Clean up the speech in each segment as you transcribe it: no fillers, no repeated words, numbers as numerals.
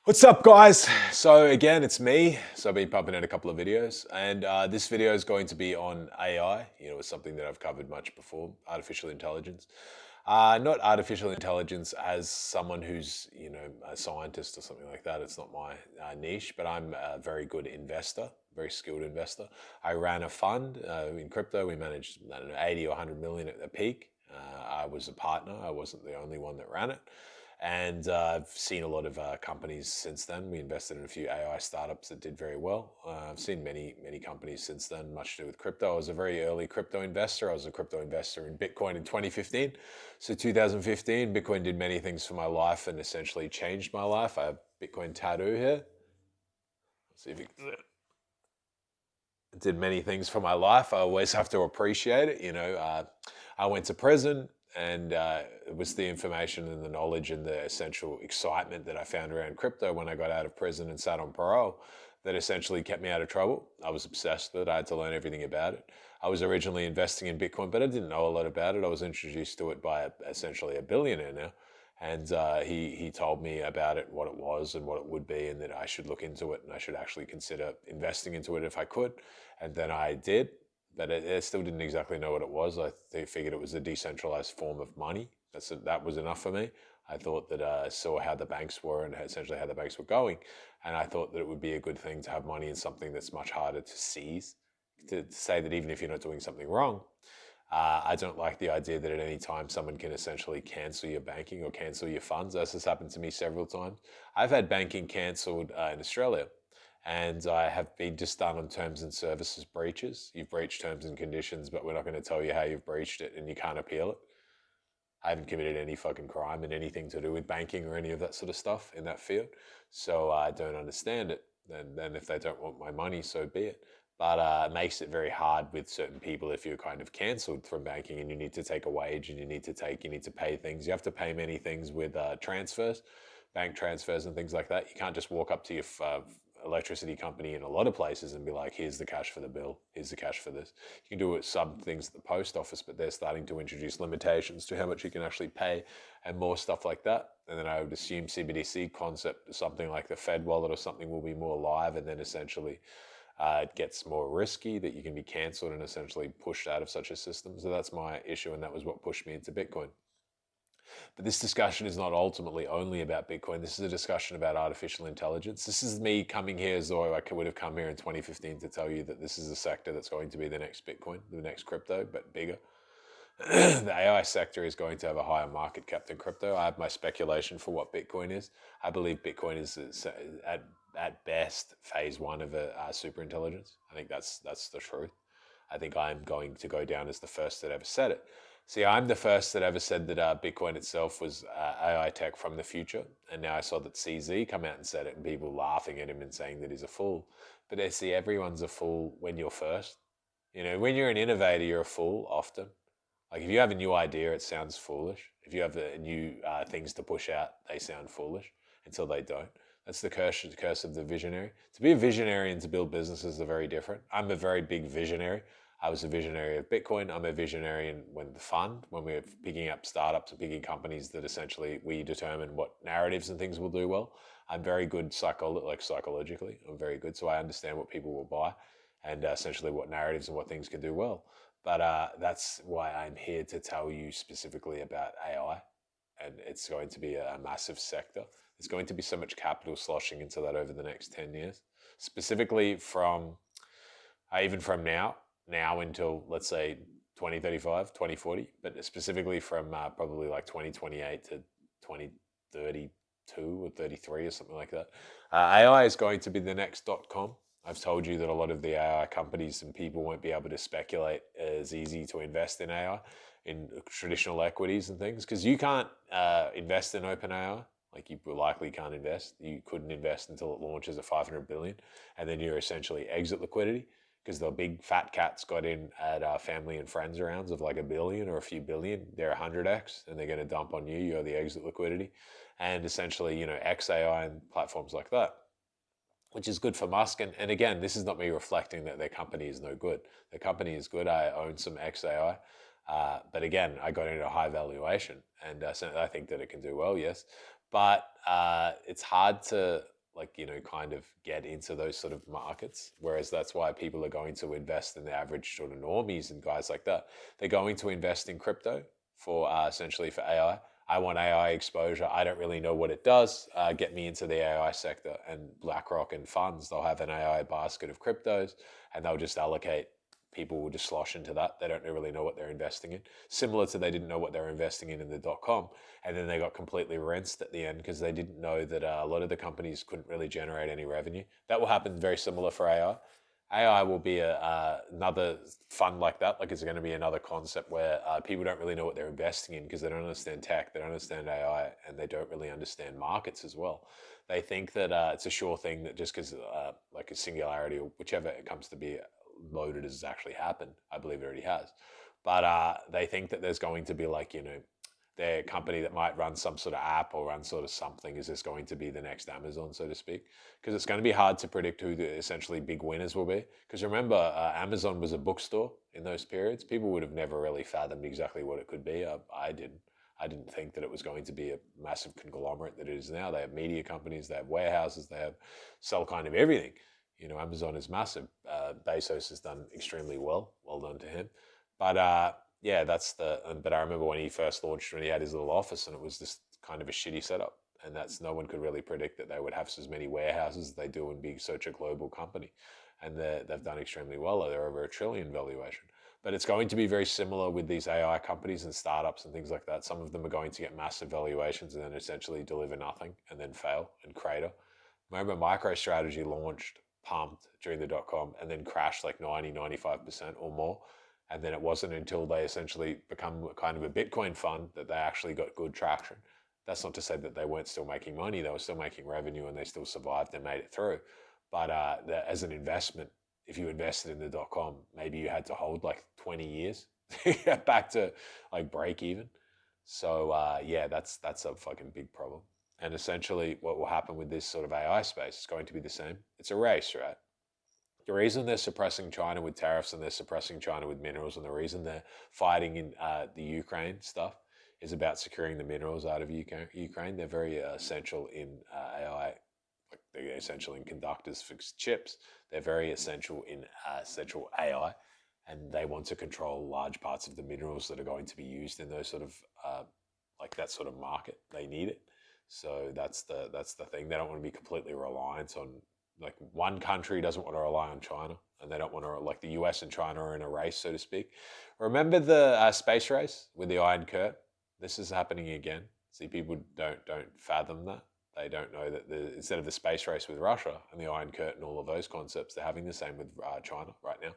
What's up, guys? So again, it's me. So I've been pumping out a couple of videos, and this video is going to be on AI. It's something that I've covered much before, artificial intelligence. Not artificial intelligence as someone who's, a scientist or something like that. It's not my niche, but I'm a very good investor, very skilled investor. I ran a fund in crypto. We managed, I don't know, 80 or 100 million at the peak. I was a partner. I wasn't the only one that ran it. And I've seen a lot of companies since then. We invested in a few AI startups that did very well. I've seen many companies since then, much to do with crypto. I was a very early crypto investor. I was a crypto investor in Bitcoin in 2015. So 2015, Bitcoin did many things for my life and essentially changed my life. I have Bitcoin tattoo here. Let's see if you can see it. It did many things for my life. I always have to appreciate it. I went to prison, and it was the information and the knowledge and the essential excitement that I found around crypto when I got out of prison and sat on parole that essentially kept me out of trouble. I was obsessed with it. I had to learn everything about it. I was originally investing in Bitcoin, but I didn't know a lot about it. I was introduced to it by essentially a billionaire now. And he told me about it, what it was and what it would be, and that I should look into it and I should actually consider investing into it if I could. And then I did, but I still didn't exactly know what it was. I figured it was a decentralized form of money. That was enough for me. I thought that I saw how the banks were and essentially how the banks were going. And I thought that it would be a good thing to have money in something that's much harder to seize, to say that even if you're not doing something wrong, I don't like the idea that at any time someone can essentially cancel your banking or cancel your funds. This has happened to me several times. I've had banking cancelled in Australia, and I have been just done on terms and services breaches. You've breached terms and conditions, but we're not going to tell you how you've breached it, and you can't appeal it. I haven't committed any fucking crime in anything to do with banking or any of that sort of stuff in that field. So I don't understand it. Then if they don't want my money, so be it. But it makes it very hard with certain people if you're kind of cancelled from banking and you need to take a wage and you need to pay things. You have to pay many things with transfers, bank transfers and things like that. You can't just walk up to your electricity company in a lot of places and be like, here's the cash for the bill, here's the cash for this. You can do it some things at the post office, but they're starting to introduce limitations to how much you can actually pay and more stuff like that. And then I would assume CBDC concept, something like the Fed wallet or something, will be more live, and then essentially it gets more risky that you can be cancelled and essentially pushed out of such a system. So that's my issue, and that was what pushed me into Bitcoin. But this discussion is not ultimately only about Bitcoin. This is a discussion about artificial intelligence. This is me coming here as though I would have come here in 2015 to tell you that this is a sector that's going to be the next Bitcoin, the next crypto, but bigger. The AI sector is going to have a higher market cap than crypto. I have my speculation for what Bitcoin is. I believe Bitcoin is at best phase one of a super intelligence. I think that's the truth. I think I'm going to go down as the first that ever said it. See, I'm the first that ever said that Bitcoin itself was AI tech from the future. And now I saw that CZ come out and said it, and people laughing at him and saying that he's a fool. But I see everyone's a fool when you're first. When you're an innovator, you're a fool often. Like if you have a new idea, it sounds foolish. If you have new things to push out, they sound foolish until they don't. That's the curse of the visionary. To be a visionary and to build businesses are very different. I'm a very big visionary. I was a visionary of Bitcoin. I'm a visionary when we're picking up startups and picking companies that essentially we determine what narratives and things will do well. I'm very good psychologically. I'm very good. So I understand what people will buy and essentially what narratives and what things can do well. But that's why I'm here to tell you specifically about AI. And it's going to be a massive sector. There's going to be so much capital sloshing into that over the next 10 years, specifically from even from now until, let's say, 2035, 2040, but specifically from probably like 2028 to 2032 or 33 or something like that. AI is going to be the next .com. I've told you that a lot of the AI companies and people won't be able to speculate as easy to invest in AI, in traditional equities and things, because you can't invest in OpenAI. Like you likely can't invest. You couldn't invest until it launches at 500 billion, and then you're essentially exit liquidity because the big fat cats got in at family and friends rounds of like a billion or a few billion. They're 100x, and they're going to dump on you. You're the exit liquidity, and essentially, XAI and platforms like that, which is good for Musk. And again, this is not me reflecting that their company is no good. Their company is good. I own some XAI. But again, I got into a high valuation, and so I think that it can do well, yes. But it's hard to kind of get into those sort of markets. Whereas that's why people are going to invest in the average sort of normies and guys like that. They're going to invest in crypto for essentially for AI. I want AI exposure. I don't really know what it does. Get me into the AI sector. And BlackRock and funds, they'll have an AI basket of cryptos, and they'll just allocate. People will just slosh into that. They don't really know what they're investing in. Similar to they didn't know what they were investing in the .com, and then they got completely rinsed at the end because they didn't know that a lot of the companies couldn't really generate any revenue. That will happen very similar for AI. AI will be another fund like that. Like it's going to be another concept where people don't really know what they're investing in because they don't understand tech, they don't understand AI, and they don't really understand markets as well. They think that it's a sure thing that just because like a singularity or whichever it comes to be loaded as actually happened. I believe it already has. But they think that there's going to be their company that might run some sort of app or run sort of something is just going to be the next Amazon, so to speak. Because it's going to be hard to predict who the essentially big winners will be. Because remember, Amazon was a bookstore in those periods. People would have never really fathomed exactly what it could be. I didn't. I didn't think that it was going to be a massive conglomerate that it is now. They have media companies, they have warehouses, they have sell kind of everything. Amazon is massive. Bezos has done extremely well. Well done to him. But yeah, but I remember when he first launched, when he had his little office, and it was just kind of a shitty setup. And that's no one could really predict that they would have as many warehouses as they do and be such a global company. And they've done extremely well. They're over $1 trillion valuation. But it's going to be very similar with these AI companies and startups and things like that. Some of them are going to get massive valuations and then essentially deliver nothing and then fail and crater. Remember, MicroStrategy launched, pumped during the .com, and then crashed like 90-95% or more. And then it wasn't until they essentially become kind of a Bitcoin fund that they actually got good traction. That's not to say that they weren't still making money. They were still making revenue and they still survived and made it through. But as an investment, if you invested in the .com, maybe you had to hold like 20 years to get back to like break even. So yeah, that's a fucking big problem. And essentially what will happen with this sort of AI space is going to be the same. It's a race, right? The reason they're suppressing China with tariffs and they're suppressing China with minerals, and the reason they're fighting in the Ukraine stuff is about securing the minerals out of Ukraine. They're very essential in AI, like they're essential in conductors for chips. They're very essential in essential AI, and they want to control large parts of the minerals that are going to be used in those sort of like that sort of market. They need it. So that's the thing. They don't want to be completely reliant on, like, one country doesn't want to rely on China, and they don't want to, like the US and China are in a race, so to speak. Remember the space race with the Iron Curtain? This is happening again. See, people don't fathom that. They don't know that instead of the space race with Russia and the Iron Curtain, all of those concepts, they're having the same with China right now.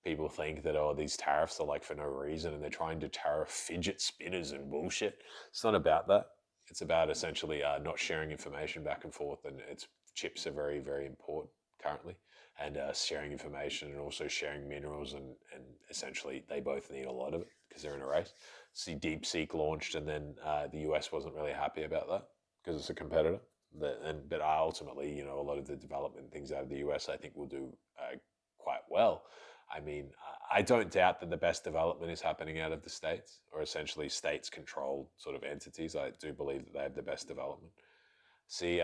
People think that, oh, these tariffs are like for no reason and they're trying to tariff fidget spinners and bullshit. It's not about that. It's about essentially not sharing information back and forth, and chips are very, very important currently, and sharing information and also sharing minerals, and essentially they both need a lot of it because they're in a race. See, DeepSeek launched, and then the US wasn't really happy about that because it's a competitor. But ultimately, a lot of the development things out of the US, I think, will do quite well. I mean, I don't doubt that the best development is happening out of the States, or essentially states-controlled sort of entities. I do believe that they have the best development. See,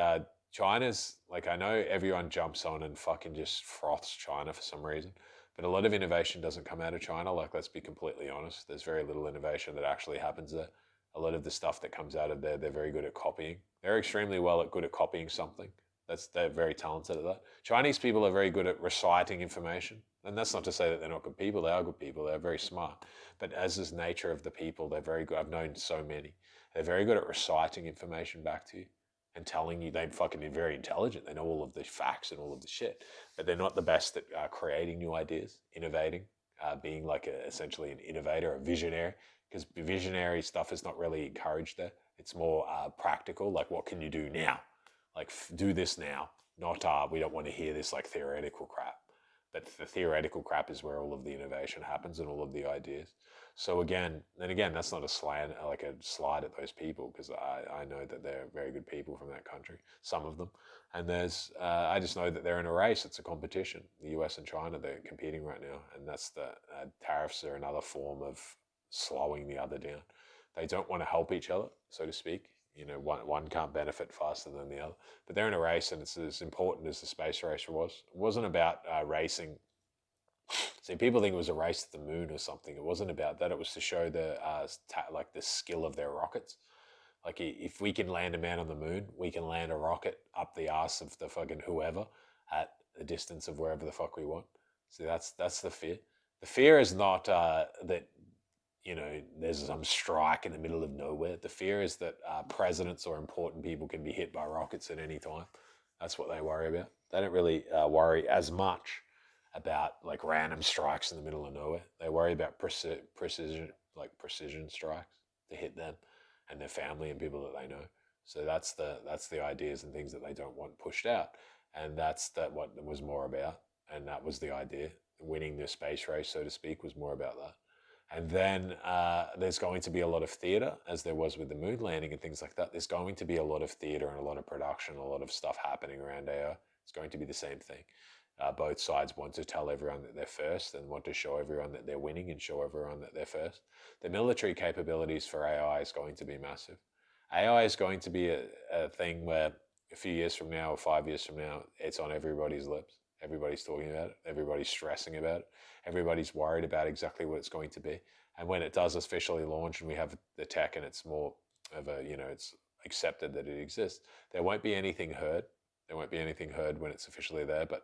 China's, like, I know everyone jumps on and fucking just froths China for some reason, but a lot of innovation doesn't come out of China. Like, let's be completely honest. There's very little innovation that actually happens there. A lot of the stuff that comes out of there, they're very good at copying. They're extremely good at copying something. They're very talented at that. Chinese people are very good at reciting information. And that's not to say that they're not good people. They are good people. They're very smart. But as is nature of the people, they're very good. I've known so many. They're very good at reciting information back to you and telling you. They're fucking very intelligent. They know all of the facts and all of the shit. But they're not the best at creating new ideas, innovating, being like essentially an innovator, a visionary. Because visionary stuff is not really encouraged there. It's more practical. Like, what can you do now? Like, do this now. Not, we don't want to hear this like theoretical crap. But the theoretical crap is where all of the innovation happens and all of the ideas. So again, that's not a slant, like a slide at those people, because I know that they're very good people from that country, some of them. And I just know that they're in a race. It's a competition. The US and China, they're competing right now. And that's the tariffs are another form of slowing the other down. They don't want to help each other, so to speak. one can't benefit faster than the other. But they're in a race, and it's as important as the space race was. It wasn't about racing. See, people think it was a race to the moon or something. It wasn't about that. It was to show like the skill of their rockets. Like if we can land a man on the moon, we can land a rocket up the arse of the fucking whoever at a distance of wherever the fuck we want. See, that's the fear. The fear is not that there's some strike in the middle of nowhere. The fear is that presidents or important people can be hit by rockets at any time. That's what they worry about. They don't really worry as much about like random strikes in the middle of nowhere. They worry about precision strikes to hit them and their family and people that they know. So that's the ideas and things that they don't want pushed out, and that's what it was more about. And that was the idea. Winning the space race, so to speak, was more about that. And then there's going to be a lot of theatre, as there was with the moon landing and things like that. There's going to be a lot of theatre and a lot of production, a lot of stuff happening around AI. It's going to be the same thing. Both sides want to tell everyone that they're first and want to show everyone that they're winning and show everyone that they're first. The military capabilities for AI is going to be massive. AI is going to be a thing where a few years from now or 5 years from now, it's on everybody's lips. Everybody's talking about it. Everybody's stressing about it. Everybody's worried about exactly what it's going to be. And when it does officially launch and we have the tech and it's more of it's accepted that it exists, there won't be anything heard. There won't be anything heard when it's officially there, but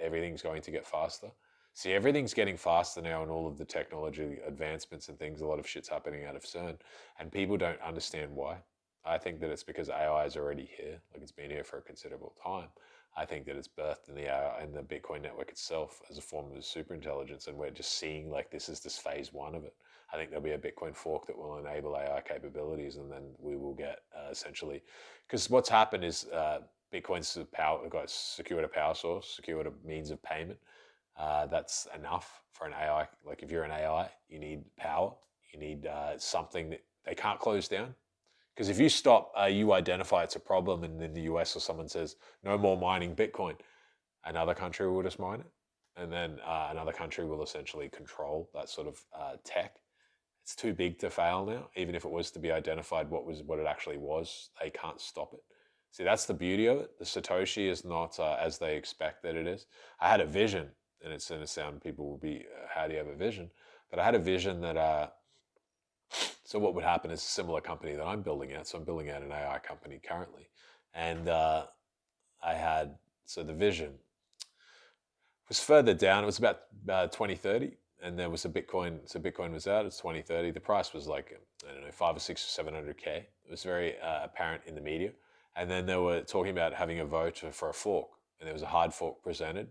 everything's going to get faster. See, everything's getting faster now, and all of the technology advancements and things, a lot of shit's happening out of CERN, and people don't understand why. I think that it's because AI is already here, like it's been here for a considerable time. I think that it's birthed in the AI and the Bitcoin network itself as a form of superintelligence, and we're just seeing like this is this phase one of it. I think there'll be a Bitcoin fork that will enable AI capabilities, and then we will get essentially, because what's happened is Bitcoin's got secured a power source, secured a means of payment. That's enough for an AI. Like if you're an AI, you need power. You need something that they can't close down. Because if you stop, you identify it's a problem, and in the US or someone says no more mining Bitcoin, another country will just mine it, and then another country will essentially control that sort of tech. It's too big to fail now. Even if it was to be identified what it actually was, they can't stop it. See, that's the beauty of it. The Satoshi is not as they expect that it is. I had a vision, and it's going to sound, people will be, how do you have a vision? But I had a vision that, so what would happen is a similar company that I'm building out. So I'm building out an AI company currently. And so the vision was further down. It was about 2030. And there was a Bitcoin. So Bitcoin was out. It's 2030. The price was like, I don't know, 5 or 6 or 700K. It was very apparent in the media. And then they were talking about having a vote for a fork. And there was a hard fork presented.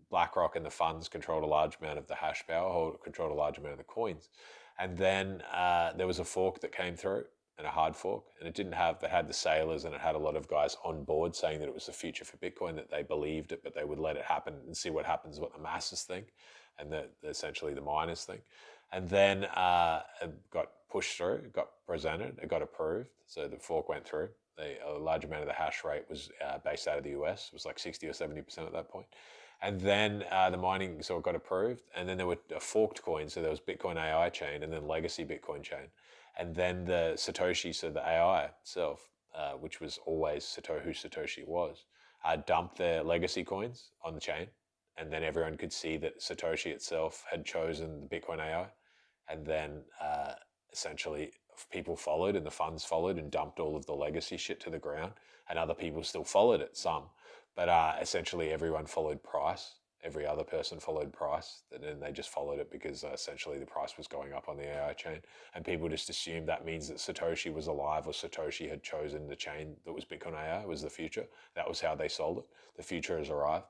BlackRock and the funds controlled a large amount of the hash power, controlled a large amount of the coins. And then there was a fork that came through, and a hard fork, and it didn't have, that had the sailors, and it had a lot of guys on board saying that it was the future for Bitcoin, that they believed it, but they would let it happen and see what happens, what the masses think, and essentially the miners think. And then it got pushed through, it got presented, it got approved, so the fork went through. A large amount of the hash rate was based out of the US. It was like 60 or 70% at that point. And then the mining, so it got approved. And then there were forked coins. So there was Bitcoin AI chain and then legacy Bitcoin chain. And then the Satoshi, so the AI itself, which was always who Satoshi was, dumped their legacy coins on the chain. And then everyone could see that Satoshi itself had chosen the Bitcoin AI. And then essentially people followed, and the funds followed and dumped all of the legacy shit to the ground. And other people still followed it, some. But essentially everyone followed price. Every other person followed price. And then they just followed it because essentially the price was going up on the AI chain. And people just assumed that means that Satoshi was alive, or Satoshi had chosen the chain that was Bitcoin AI, was the future. That was how they sold it. The future has arrived.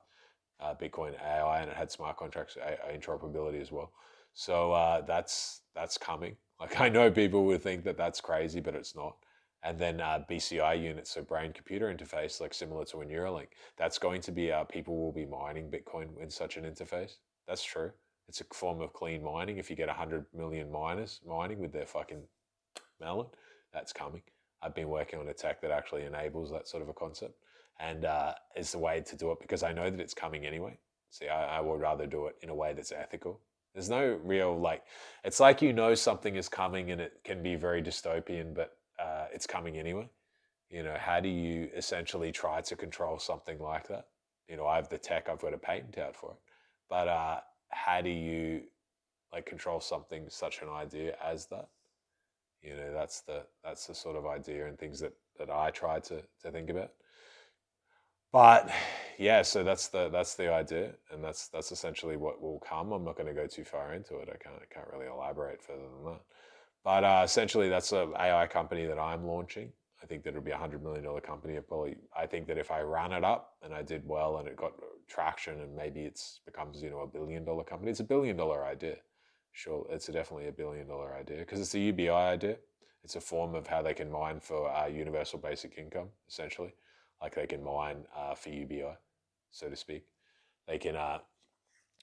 Bitcoin AI, and it had smart contracts interoperability as well. So that's coming. Like, I know people would think that that's crazy, but it's not. And then BCI units, so brain computer interface, like similar to a Neuralink, that's going to be, people will be mining Bitcoin in such an interface. That's true. It's a form of clean mining. If you get 100 million miners mining with their fucking melon, that's coming. I've been working on a tech that actually enables that sort of a concept, and is the way to do it, because I know that it's coming anyway. See, I would rather do it in a way that's ethical. There's no real, like, it's like something is coming and it can be very dystopian, but it's coming anyway. How do you essentially try to control something like that? I have the tech, I've got a patent out for it, but how do you like control something such an idea as that? That's the sort of idea and things that I try to think about. But yeah, so that's the idea, and that's essentially what will come. I'm not going to go too far into it. I can't really elaborate further than that. But essentially, that's a AI company that I'm launching. I think that it'll be $100 million company. I think that if I ran it up and I did well and it got traction and maybe it's becomes $1 billion company. It's $1 billion idea. Sure, it's definitely $1 billion idea because it's a UBI idea. It's a form of how they can mine for universal basic income, essentially. Like they can mine for UBI, so to speak. They can.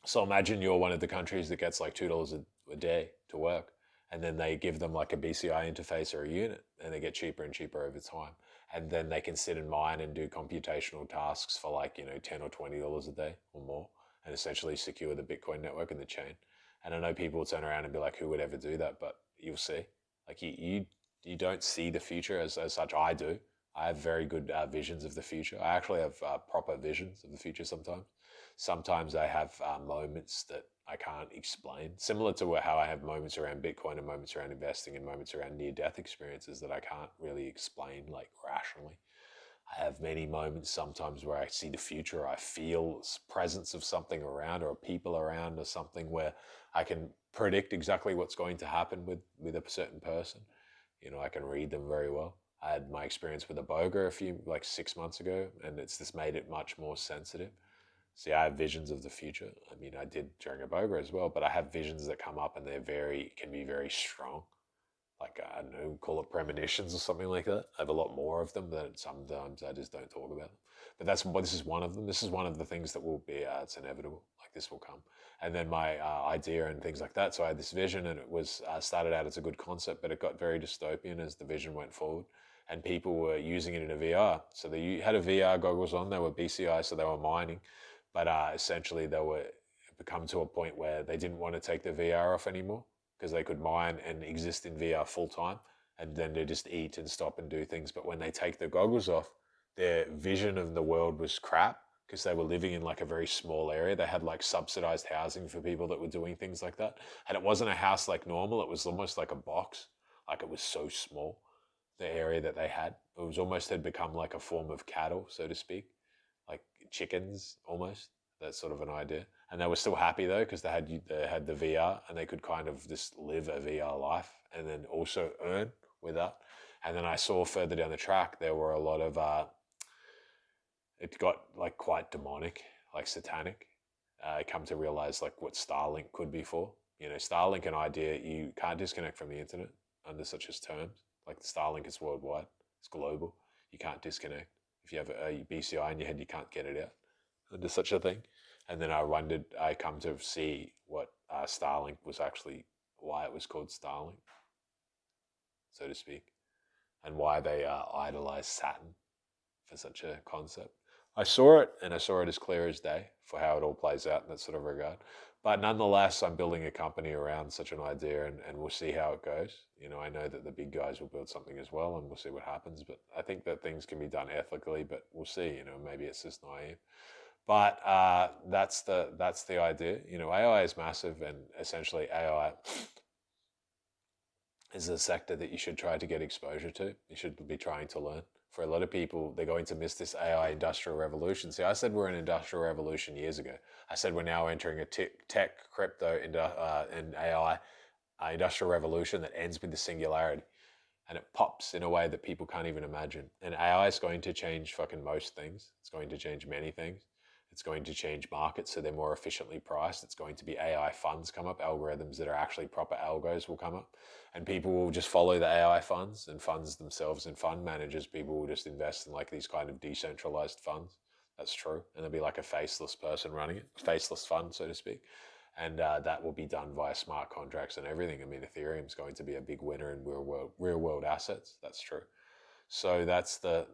So imagine you're one of the countries that gets like $2 a day to work, and then they give them like a BCI interface or a unit, and they get cheaper and cheaper over time. And then they can sit and mine and do computational tasks for like $10 or $20 a day or more, and essentially secure the Bitcoin network and the chain. And I know people will turn around and be like, "Who would ever do that?" But you'll see. Like you don't see the future as such. I do. I have very good visions of the future. I actually have proper visions of the future sometimes. Sometimes I have moments that I can't explain, similar to how I have moments around Bitcoin and moments around investing and moments around near death experiences that I can't really explain like rationally. I have many moments sometimes where I see the future, I feel presence of something around or people around or something where I can predict exactly what's going to happen with a certain person. I can read them very well. I had my experience with a boga like 6 months ago, and it's just made it much more sensitive. See, I have visions of the future. I mean, I did during a boga as well, but I have visions that come up and can be very strong. Like, I don't know, call it premonitions or something like that. I have a lot more of them that sometimes I just don't talk about them. But this is one of them. This is one of the things that will be, it's inevitable. Like, this will come. And then my idea and things like that. So I had this vision and it was started out as a good concept, but it got very dystopian as the vision went forward. And people were using it in a VR. So they had a VR goggles on. They were BCI, so they were mining. But essentially, they were come to a point where they didn't want to take the VR off anymore because they could mine and exist in VR full time, and then they just eat and stop and do things. But when they take the goggles off, their vision of the world was crap because they were living in like a very small area. They had like subsidized housing for people that were doing things like that, and it wasn't a house like normal. It was almost like a box. Like it was so small. The area that they had, it was almost had become like a form of cattle, so to speak, like chickens almost. That's sort of an idea. And they were still happy though because they had the VR and they could kind of just live a VR life and then also earn with that. And then I saw further down the track there were a lot of it got like quite demonic, like satanic. I come to realize like what Starlink could be for. Starlink, an idea you can't disconnect from the internet under such as terms. Like Starlink is worldwide, it's global. You can't disconnect. If you have a BCI in your head, you can't get it out under such a thing. And then I come to see what Starlink was actually, why it was called Starlink, so to speak, and why they idolized Saturn for such a concept. I saw it, and I saw it as clear as day for how it all plays out in that sort of regard. But nonetheless, I'm building a company around such an idea, and we'll see how it goes. I know that the big guys will build something as well, and we'll see what happens. But I think that things can be done ethically, but we'll see. Maybe it's just naive. But that's the idea. AI is massive, and essentially AI is a sector that you should try to get exposure to. You should be trying to learn. For a lot of people, they're going to miss this AI industrial revolution. See, I said we're in an industrial revolution years ago. I said we're now entering a tech, crypto, and AI industrial revolution that ends with the singularity. And it pops in a way that people can't even imagine. And AI is going to change fucking most things. It's going to change many things. It's going to change markets so they're more efficiently priced. It's going to be AI funds come up, algorithms that are actually proper algos will come up. And people will just follow the AI funds and funds themselves and fund managers. People will just invest in like these kind of decentralized funds. That's true. And there'll be like a faceless person running it, a faceless fund, so to speak. And that will be done via smart contracts and everything. I mean, Ethereum's going to be a big winner in real world assets. That's true. So that's the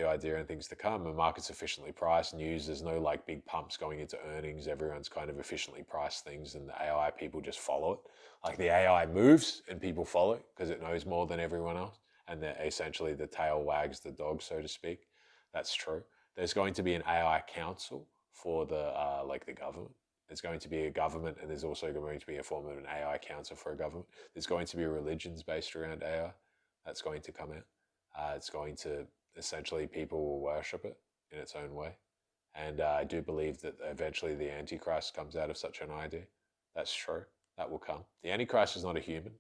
idea and things to come. The market's efficiently priced, news. There's no like big pumps going into earnings. Everyone's kind of efficiently priced things, and the AI people just follow it. Like the AI moves and people follow it because it knows more than everyone else. and essentially the tail wags the dog, so to speak. That's true. There's going to be an AI council for the like the government. There's going to be a government, and there's also going to be a form of an AI council for a government. There's going to be religions based around AI that's going to come out. It's going to essentially people will worship it in its own way. And I do believe that eventually the Antichrist comes out of such an idea. That's true. That will come. The Antichrist is not a human.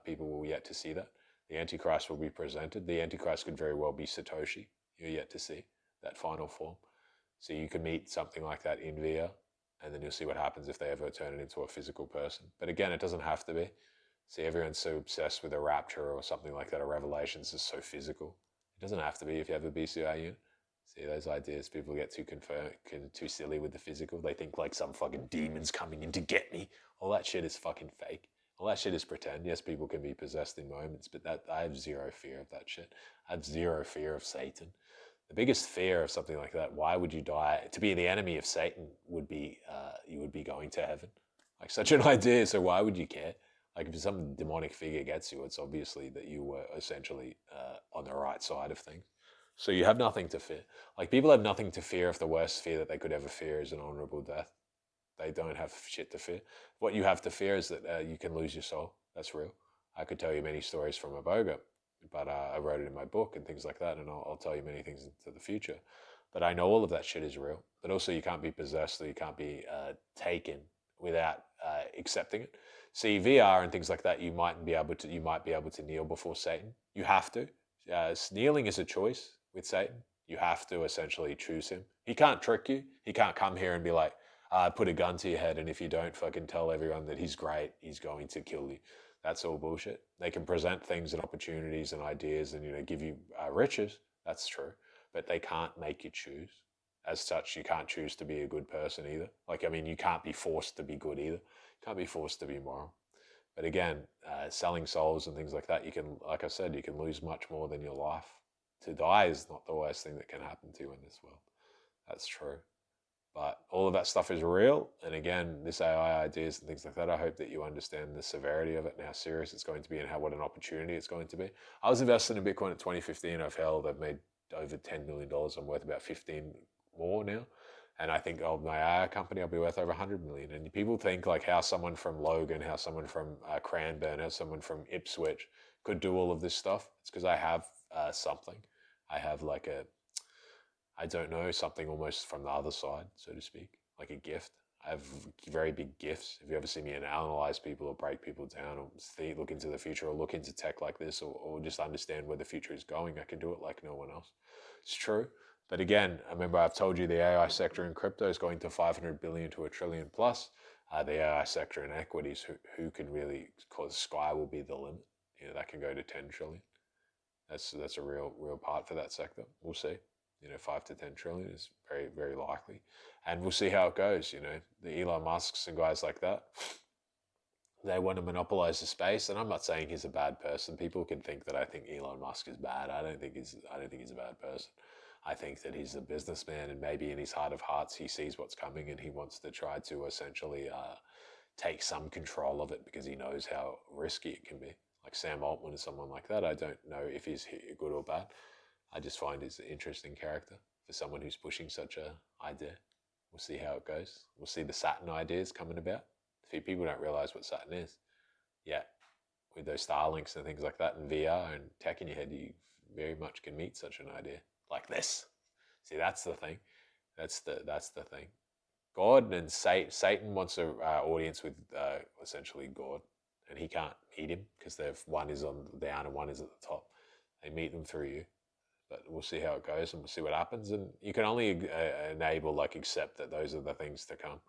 People will yet to see that. The Antichrist will be presented. The Antichrist could very well be Satoshi. You're yet to see that final form. So you can meet something like that in VR, and then you'll see what happens if they ever turn it into a physical person. But again, it doesn't have to be. See, everyone's so obsessed with a rapture or something like that, or Revelations is so physical. It doesn't have to be if you have a BCI unit. See, those ideas, people get too silly with the physical. They think like some fucking demon's coming in to get me. All that shit is fucking fake. All that shit is pretend. Yes, people can be possessed in moments, but I have zero fear of that shit. I have zero fear of Satan. The biggest fear of something like that, why would you die? To be the enemy of Satan would be, you would be going to heaven. Like such an idea, so why would you care? Like if some demonic figure gets you, it's obviously that you were essentially on the right side of things. So you have nothing to fear. Like people have nothing to fear if the worst fear that they could ever fear is an honorable death. They don't have shit to fear. What you have to fear is that you can lose your soul. That's real. I could tell you many stories from Iboga, but I wrote it in my book and things like that, and I'll tell you many things into the future. But I know all of that shit is real. But also you can't be possessed or you can't be taken without accepting it. See, VR and things like that, you might be able to kneel before Satan. You have to. Kneeling is a choice with Satan. You have to essentially choose him. He can't trick you. He can't come here and be like, put a gun to your head, and if you don't fucking tell everyone that he's great, he's going to kill you. That's all bullshit. They can present things and opportunities and ideas and give you riches. That's true, but they can't make you choose. As such, you can't choose to be a good person either. Like, I mean, you can't be forced to be good either. You can't be forced to be moral. But again, selling souls and things like that, you can, like I said, you can lose much more than your life. To die is not the worst thing that can happen to you in this world. That's true. But all of that stuff is real. And again, this AI ideas and things like that, I hope that you understand the severity of it and how serious it's going to be and what an opportunity it's going to be. I was invested in Bitcoin in 2015. I've held, I've made over $10 million. I'm worth about 15 more now. And I think of my AI company, I'll be worth over 100 million. And people think like how someone from Logan, how someone from Cranbourne, how someone from Ipswich could do all of this stuff. It's because I have something. I have like I don't know, something almost from the other side, so to speak, like a gift. I have very big gifts. If you ever see me analyze people or break people down or look into the future or look into tech like this or just understand where the future is going, I can do it like no one else. It's true. But again, I remember I've told you the AI sector in crypto is going to 500 billion to a trillion plus. The AI sector in equities, who can really, cause the sky will be the limit. That can go to 10 trillion. That's a real part for that sector. We'll see. 5 to 10 trillion is very, very likely. And we'll see how it goes. The Elon Musks and guys like that, they want to monopolize the space. And I'm not saying he's a bad person. People can think that I think Elon Musk is bad. I don't think he's a bad person. I think that he's a businessman, and maybe in his heart of hearts, he sees what's coming and he wants to try to essentially take some control of it because he knows how risky it can be. Like Sam Altman is someone like that. I don't know if he's good or bad. I just find he's an interesting character for someone who's pushing such a idea. We'll see how it goes. We'll see the Saturn ideas coming about. A few people don't realize what Saturn is. Yeah, with those Starlinks and things like that and VR and tech in your head, you very much can meet such an idea like this. See, that's the thing. That's the thing. God and Satan wants an audience with essentially God, and he can't meet him because one is on down and one is at the top. They meet them through you. But we'll see how it goes and we'll see what happens. And you can only accept that those are the things to come.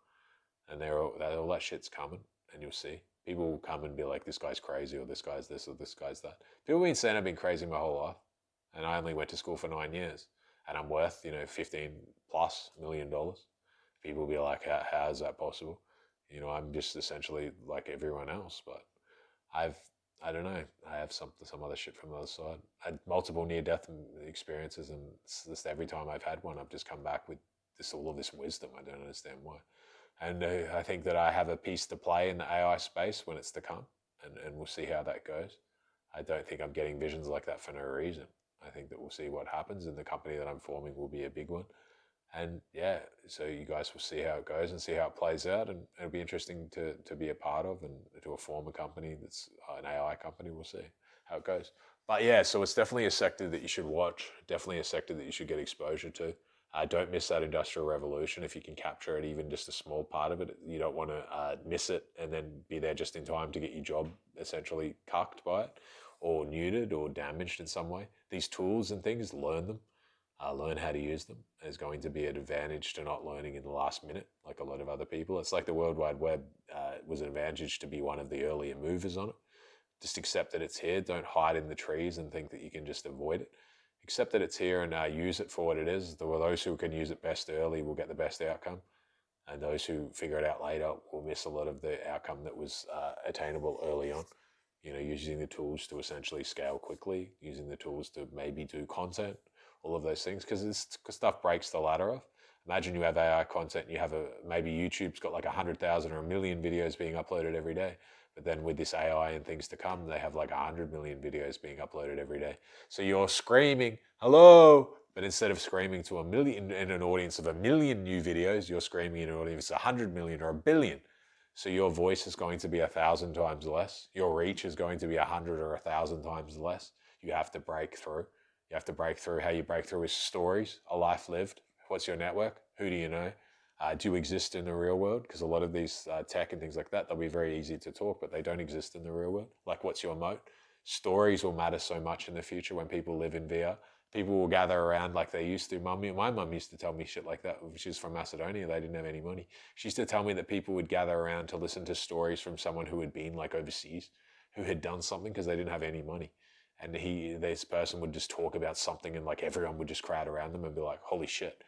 And all that shit's coming, and you'll see. People will come and be like, this guy's crazy, or this guy's this, or this guy's that. People have been saying I've been crazy my whole life. And I only went to school for 9 years. And I'm worth, $15+ million. People will be like, how is that possible? I'm just essentially like everyone else. But I don't know. I have some other shit from the other side. I had multiple near-death experiences, and just every time I've had one, I've just come back with all of this wisdom. I don't understand why. And I think that I have a piece to play in the AI space when it's to come, and we'll see how that goes. I don't think I'm getting visions like that for no reason. I think that we'll see what happens, and the company that I'm forming will be a big one. And yeah, so you guys will see how it goes and see how it plays out, and it'll be interesting to be a part of and to form a company that's an AI company. We'll see how it goes. But yeah, so it's definitely a sector that you should watch. Definitely a sector that you should get exposure to. Don't miss that industrial revolution if you can capture it, even just a small part of it. You don't want to miss it and then be there just in time to get your job essentially cucked by it, or neutered or damaged in some way. These tools and things, learn them, learn how to use them. There's going to be an advantage to not learning in the last minute, like a lot of other people. It's like the World Wide Web was an advantage to be one of the earlier movers on it. Just accept that it's here. Don't hide in the trees and think that you can just avoid it. Accept that it's here and use it for what it is. Those who can use it best early will get the best outcome, and those who figure it out later will miss a lot of the outcome that was attainable early on. Using the tools to essentially scale quickly, using the tools to maybe do content, all of those things, because this stuff breaks the ladder off. Imagine you have AI content, and you have maybe YouTube's got like 100,000 or 1,000,000 videos being uploaded every day. But then with this AI and things to come, they have like 100 million videos being uploaded every day. So you're screaming, hello, but instead of screaming to 1,000,000 in an audience of 1,000,000 new videos, you're screaming in an audience of 100 million or 1 billion. So your voice is going to be 1,000 times less. Your reach is going to be 100 or 1,000 times less. You have to break through. You have to break through. How you break through is stories, a life lived. What's your network? Who do you know? Do you exist in the real world? Because a lot of these tech and things like that, they'll be very easy to talk, but they don't exist in the real world. Like, what's your moat? Stories will matter so much in the future when people live in VR. People will gather around like they used to. My mum used to tell me shit like that. She's from Macedonia. They didn't have any money. She used to tell me that people would gather around to listen to stories from someone who had been like overseas, who had done something because they didn't have any money. And this person would just talk about something, and like everyone would just crowd around them and be like, holy shit,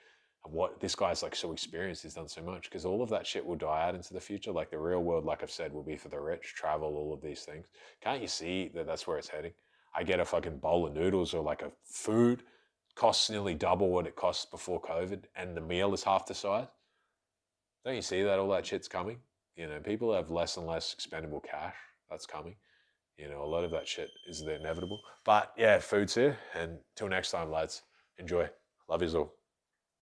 what this guy's like so experienced, he's done so much. Because all of that shit will die out into the future. Like the real world, like I've said, will be for the rich, travel, all of these things. Can't you see that that's where it's heading? I get a fucking bowl of noodles or like a food costs nearly double what it costs before COVID, and the meal is half the size. Don't you see that all that shit's coming? People have less and less expendable cash. That's coming. A lot of that shit is the inevitable. But yeah, food's here. And till next time, lads, enjoy. Love yous all.